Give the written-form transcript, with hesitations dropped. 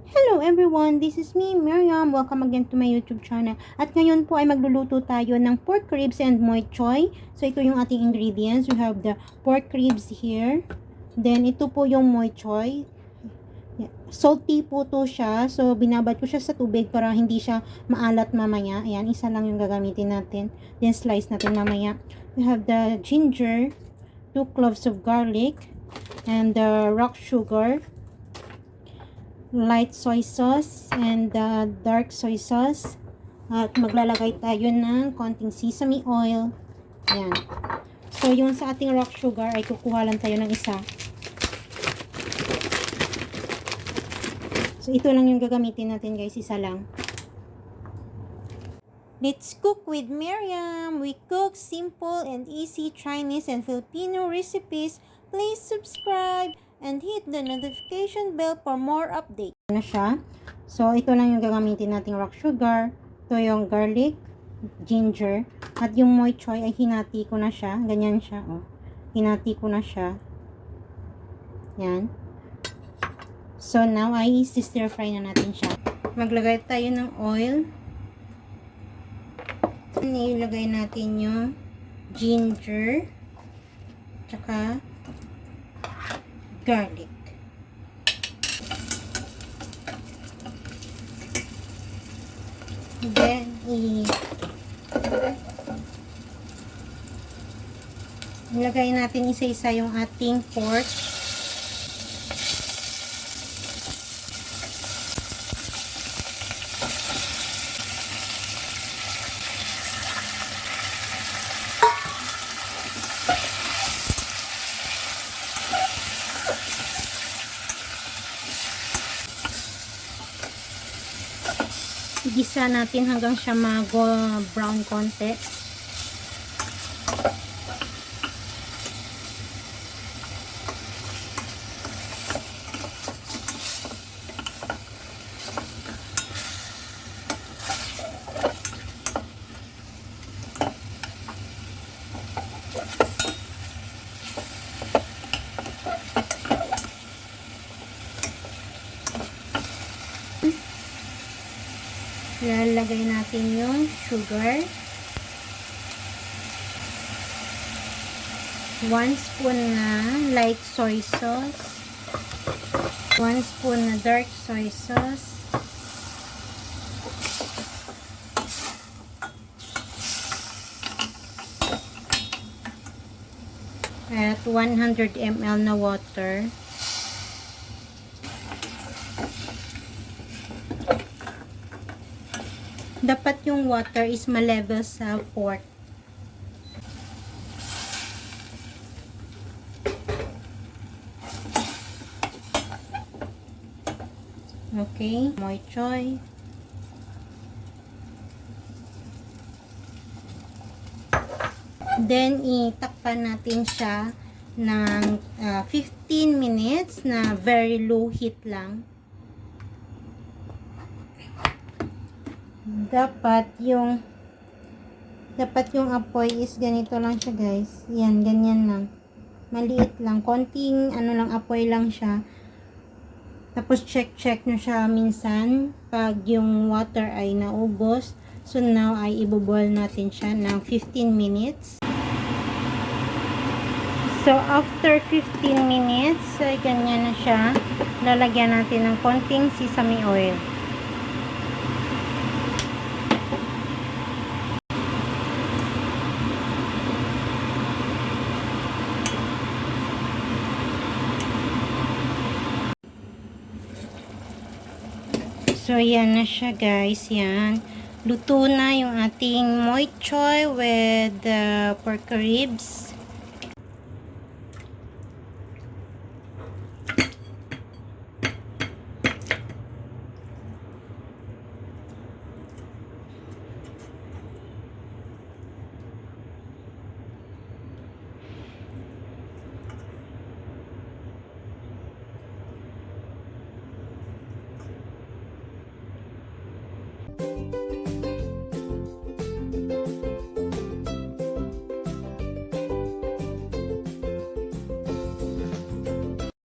Hello everyone, this is me, Miriam. Welcome again to my YouTube channel. At ngayon po ay magluluto tayo ng pork ribs and MUI CHOY. So ito yung ating ingredients. We have the pork ribs here. Then ito po yung MUI CHOY. Salty po to siya. So binabad ko siya sa tubig para hindi siya maalat mamaya. Ayan, isa lang yung gagamitin natin. Then slice natin mamaya. We have the ginger, 2 cloves of garlic, and the rock sugar, light soy sauce and dark soy sauce. At maglalagay tayo ng konting sesame oil. Ayan. So, yung sa ating rock sugar ay kukuha lang tayo ng isa. So, ito lang yung gagamitin natin guys. Isa lang. Let's cook with Miriam. We cook simple and easy Chinese and Filipino recipes. Please subscribe and hit the notification bell for more updates. Na siya. So, ito lang yung gagamitin nating rock sugar. Ito yung garlic, ginger, at yung MUI CHOY ay hinati ko na siya. Ganyan siya, oh. Hinati ko na siya. Yan. So, now ay stir fry na natin siya. Maglagay tayo ng oil. Ilagay natin yung ginger, tsaka garlic. Then, ilagay natin isa-isa yung ating pork. Igisa natin hanggang siya mag-brown konti. Lalagay natin yung sugar. 1 spoon na light soy sauce. 1 spoon na dark soy sauce. At 100 ml na water. Dapat yung water is ma-level sa pork. Okay, MUI CHOY. Then, itakpan natin siya ng 15 minutes na very low heat lang. Dapat yung apoy is ganito lang siya guys. Yan, ganyan lang. Maliit lang. Konting lang apoy lang siya. Tapos check nyo siya minsan pag yung water ay naubos. So now ay iboboil natin siya ng 15 minutes. So after 15 minutes ay ganyan na siya. Lalagyan natin ng konting sesame oil. So, yan na siya guys. Yan. Luto na yung ating MUI CHOY with pork ribs.